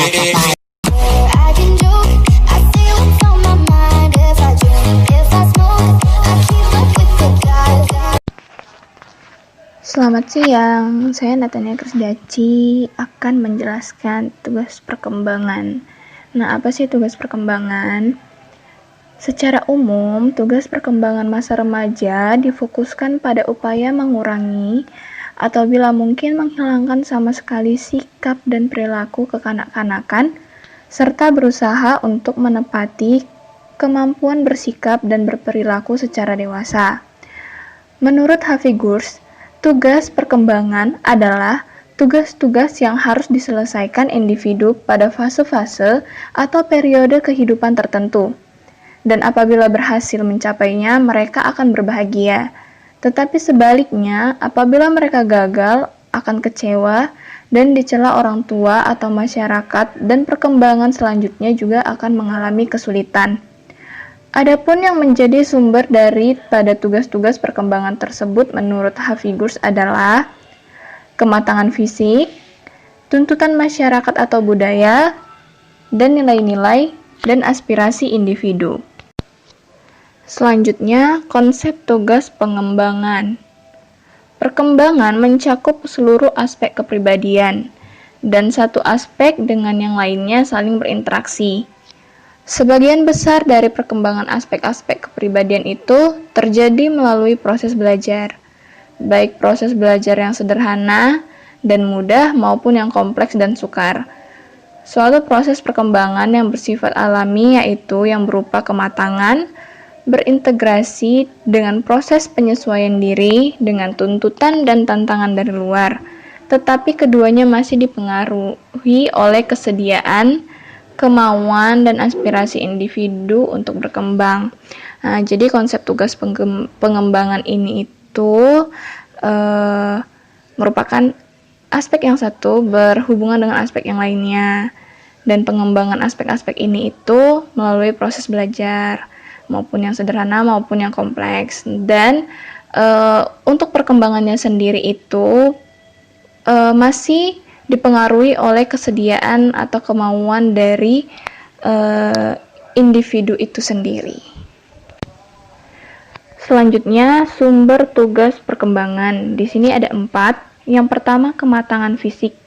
I can joke, I say what's on my mind. If I drink, if I smoke, I keep up with the guys. Selamat siang, saya Natania Krisdaci akan menjelaskan tugas perkembangan. Nah, apa sih tugas perkembangan? Secara umum, tugas perkembangan masa remaja difokuskan pada upaya mengurangi atau bila mungkin menghilangkan sama sekali sikap dan perilaku kekanak-kanakan, serta berusaha untuk menepati kemampuan bersikap dan berperilaku secara dewasa. Menurut Hafiz, tugas perkembangan adalah tugas-tugas yang harus diselesaikan individu pada fase-fase atau periode kehidupan tertentu. Dan apabila berhasil mencapainya, mereka akan berbahagia. Tetapi sebaliknya, apabila mereka gagal, akan kecewa dan dicela orang tua atau masyarakat, dan perkembangan selanjutnya juga akan mengalami kesulitan. Adapun yang menjadi sumber dari pada tugas-tugas perkembangan tersebut menurut Hafiz adalah kematangan fisik, tuntutan masyarakat atau budaya, dan nilai-nilai dan aspirasi individu. Selanjutnya, konsep tugas pengembangan. Perkembangan mencakup seluruh aspek kepribadian, dan satu aspek dengan yang lainnya saling berinteraksi. Sebagian besar dari perkembangan aspek-aspek kepribadian itu terjadi melalui proses belajar, baik proses belajar yang sederhana dan mudah maupun yang kompleks dan sukar. Suatu proses perkembangan yang bersifat alami yaitu yang berupa kematangan, berintegrasi dengan proses penyesuaian diri dengan tuntutan dan tantangan dari luar, tetapi keduanya masih dipengaruhi oleh kesediaan, kemauan, dan aspirasi individu untuk berkembang. Nah, jadi konsep tugas pengembangan ini itu merupakan aspek yang satu berhubungan dengan aspek yang lainnya, dan pengembangan aspek-aspek ini itu melalui proses belajar maupun yang sederhana maupun yang kompleks. Dan untuk perkembangannya sendiri itu masih dipengaruhi oleh kesediaan atau kemauan dari individu itu sendiri. Selanjutnya, sumber tugas perkembangan. Di sini ada 4. Yang pertama, kematangan fisik.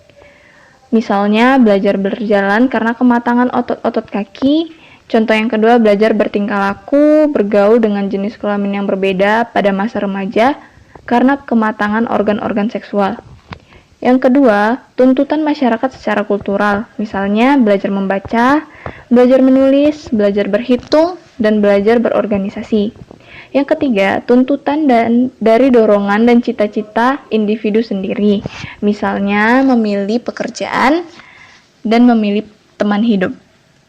Misalnya, belajar berjalan karena kematangan otot-otot kaki. Contoh yang kedua, belajar bertingkah laku, bergaul dengan jenis kelamin yang berbeda pada masa remaja karena kematangan organ-organ seksual. Yang kedua, tuntutan masyarakat secara kultural, misalnya belajar membaca, belajar menulis, belajar berhitung, dan belajar berorganisasi. Yang ketiga, tuntutan dari dorongan dan cita-cita individu sendiri, misalnya memilih pekerjaan dan memilih teman hidup.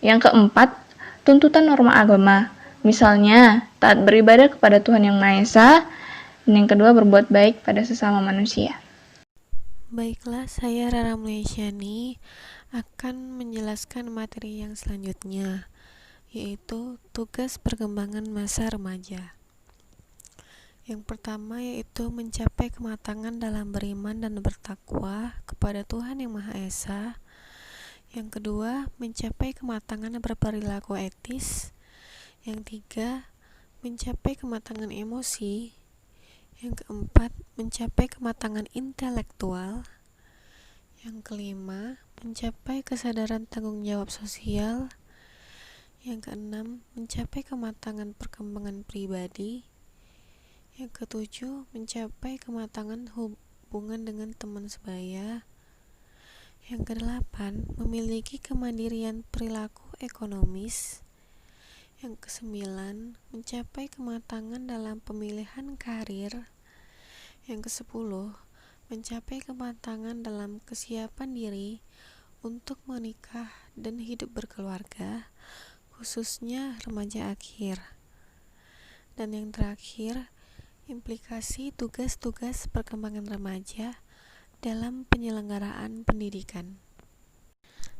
Yang keempat, tuntutan norma agama, misalnya taat beribadah kepada Tuhan Yang Maha Esa, dan yang kedua berbuat baik pada sesama manusia. Baiklah, saya Rara Mulyasyani akan menjelaskan materi yang selanjutnya, yaitu tugas perkembangan masa remaja. Yang pertama yaitu mencapai kematangan dalam beriman dan bertakwa kepada Tuhan Yang Maha Esa. Yang kedua, mencapai kematangan berperilaku etis. Yang tiga, mencapai kematangan emosi. Yang keempat, mencapai kematangan intelektual. Yang kelima, mencapai kesadaran tanggung jawab sosial. Yang keenam, mencapai kematangan perkembangan pribadi. Yang ketujuh, mencapai kematangan hubungan dengan teman sebaya. Yang kedelapan, memiliki kemandirian perilaku ekonomis. Yang kesembilan, mencapai kematangan dalam pemilihan karir. Yang kesepuluh, mencapai kematangan dalam kesiapan diri untuk menikah dan hidup berkeluarga, khususnya remaja akhir. Dan yang terakhir, implikasi tugas-tugas perkembangan remaja dalam penyelenggaraan pendidikan.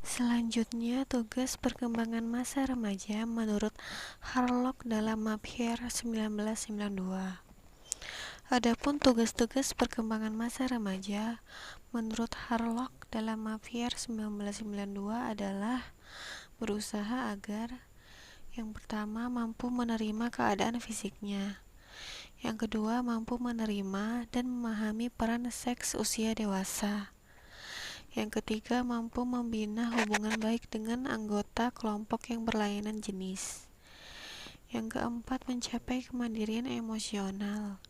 Selanjutnya, tugas perkembangan masa remaja menurut Harlock dalam Mabher 1992. Adapun tugas-tugas perkembangan masa remaja menurut Harlock dalam Mafia 1992 adalah berusaha agar yang pertama mampu menerima keadaan fisiknya, yang kedua mampu menerima dan memahami peran seks usia dewasa, yang ketiga mampu membina hubungan baik dengan anggota kelompok yang berlainan jenis, yang keempat mencapai kemandirian emosional,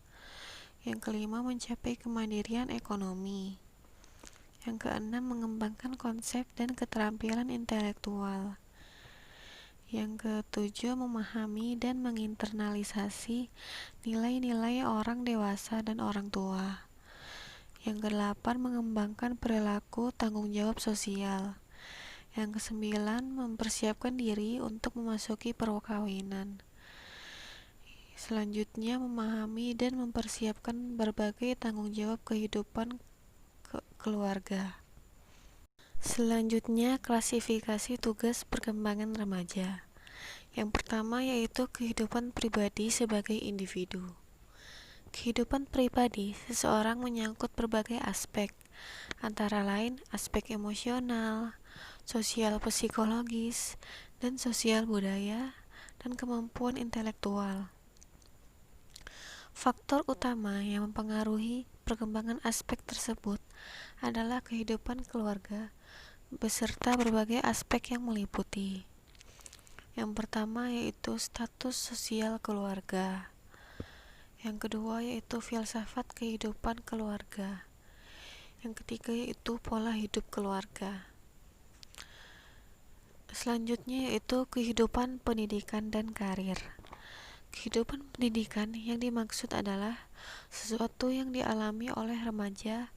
yang kelima mencapai kemandirian ekonomi, yang keenam mengembangkan konsep dan keterampilan intelektual, yang ketujuh memahami dan menginternalisasi nilai-nilai orang dewasa dan orang tua, yang kedelapan mengembangkan perilaku tanggung jawab sosial, yang kesembilan mempersiapkan diri untuk memasuki perkawinan. Selanjutnya memahami dan mempersiapkan berbagai tanggung jawab kehidupan keluarga. Selanjutnya, klasifikasi tugas perkembangan remaja. Yang pertama yaitu kehidupan pribadi sebagai individu. Kehidupan pribadi seseorang menyangkut berbagai aspek, antara lain aspek emosional, sosial psikologis, dan sosial budaya, dan kemampuan intelektual. Faktor utama yang mempengaruhi perkembangan aspek tersebut adalah kehidupan keluarga beserta berbagai aspek yang meliputi. Yang pertama yaitu status sosial keluarga. Yang kedua yaitu filsafat kehidupan keluarga. Yang ketiga yaitu pola hidup keluarga. Selanjutnya yaitu kehidupan pendidikan dan karir. Kehidupan pendidikan yang dimaksud adalah sesuatu yang dialami oleh remaja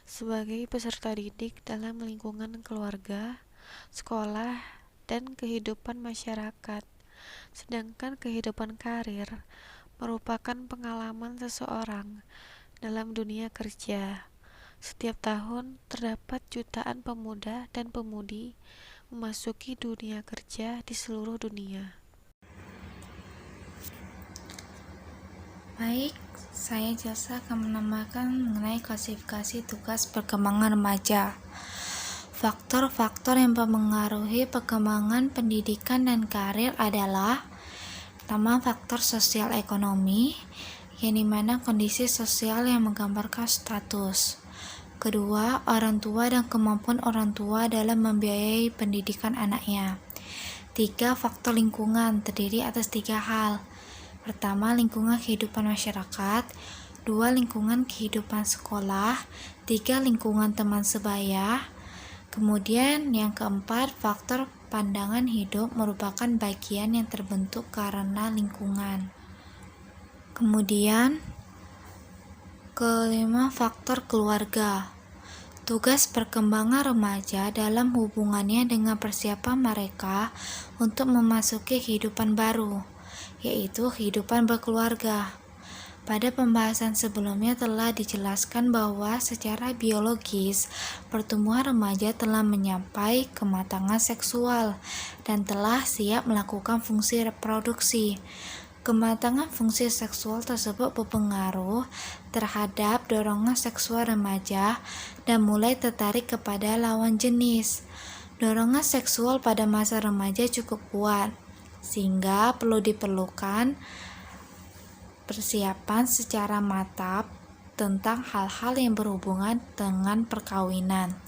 sebagai peserta didik dalam lingkungan keluarga, sekolah, dan kehidupan masyarakat. Sedangkan kehidupan karir merupakan pengalaman seseorang dalam dunia kerja. Setiap tahun terdapat jutaan pemuda dan pemudi memasuki dunia kerja di seluruh dunia. Baik, saya Jasa akan menambahkan mengenai klasifikasi tugas perkembangan remaja. Faktor-faktor yang mempengaruhi perkembangan pendidikan dan karir adalah: pertama, faktor sosial ekonomi, yang dimana kondisi sosial yang menggambarkan status. Kedua, orang tua dan kemampuan orang tua dalam membiayai pendidikan anaknya. Tiga, faktor lingkungan terdiri atas tiga hal. Pertama, lingkungan kehidupan masyarakat. Dua, lingkungan kehidupan sekolah. Tiga, lingkungan teman sebaya. Kemudian yang keempat, faktor pandangan hidup merupakan bagian yang terbentuk karena lingkungan. Kemudian kelima, faktor keluarga. Tugas perkembangan remaja dalam hubungannya dengan persiapan mereka untuk memasuki kehidupan baru, yaitu kehidupan berkeluarga. Pada pembahasan sebelumnya telah dijelaskan bahwa secara biologis pertumbuhan remaja telah menyampai kematangan seksual dan telah siap melakukan fungsi reproduksi. Kematangan fungsi seksual tersebut berpengaruh terhadap dorongan seksual remaja dan mulai tertarik kepada lawan jenis. Dorongan seksual pada masa remaja cukup kuat, sehingga diperlukan persiapan secara matap tentang hal-hal yang berhubungan dengan perkawinan,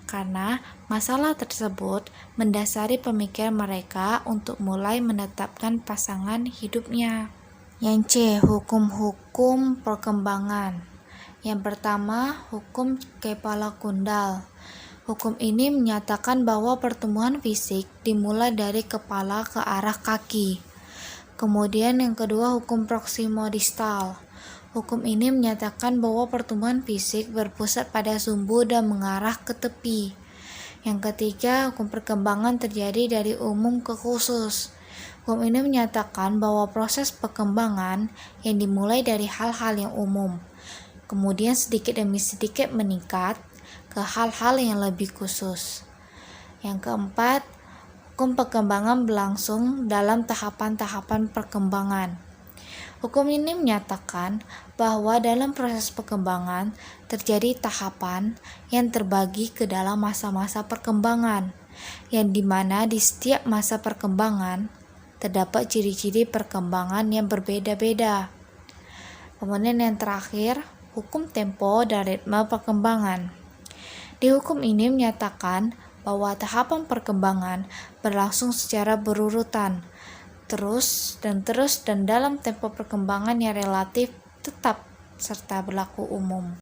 karena masalah tersebut mendasari pemikiran mereka untuk mulai menetapkan pasangan hidupnya. Yang C, hukum-hukum perkembangan. Yang pertama, hukum kepala kundal. Hukum ini menyatakan bahwa pertumbuhan fisik dimulai dari kepala ke arah kaki. Kemudian yang kedua, hukum proksimodistal. Hukum ini menyatakan bahwa pertumbuhan fisik berpusat pada sumbu dan mengarah ke tepi. Yang ketiga, hukum perkembangan terjadi dari umum ke khusus. Hukum ini menyatakan bahwa proses perkembangan yang dimulai dari hal-hal yang umum, kemudian sedikit demi sedikit meningkat ke hal-hal yang lebih khusus. Yang keempat, hukum perkembangan berlangsung dalam tahapan-tahapan perkembangan. Hukum ini menyatakan bahwa dalam proses perkembangan terjadi tahapan yang terbagi ke dalam masa-masa perkembangan, yang dimana di setiap masa perkembangan terdapat ciri-ciri perkembangan yang berbeda-beda. Kemudian yang terakhir, hukum tempo dan ritme perkembangan. Di hukum ini menyatakan bahwa tahapan perkembangan berlangsung secara berurutan, terus dan dalam tempo perkembangan yang relatif tetap serta berlaku umum.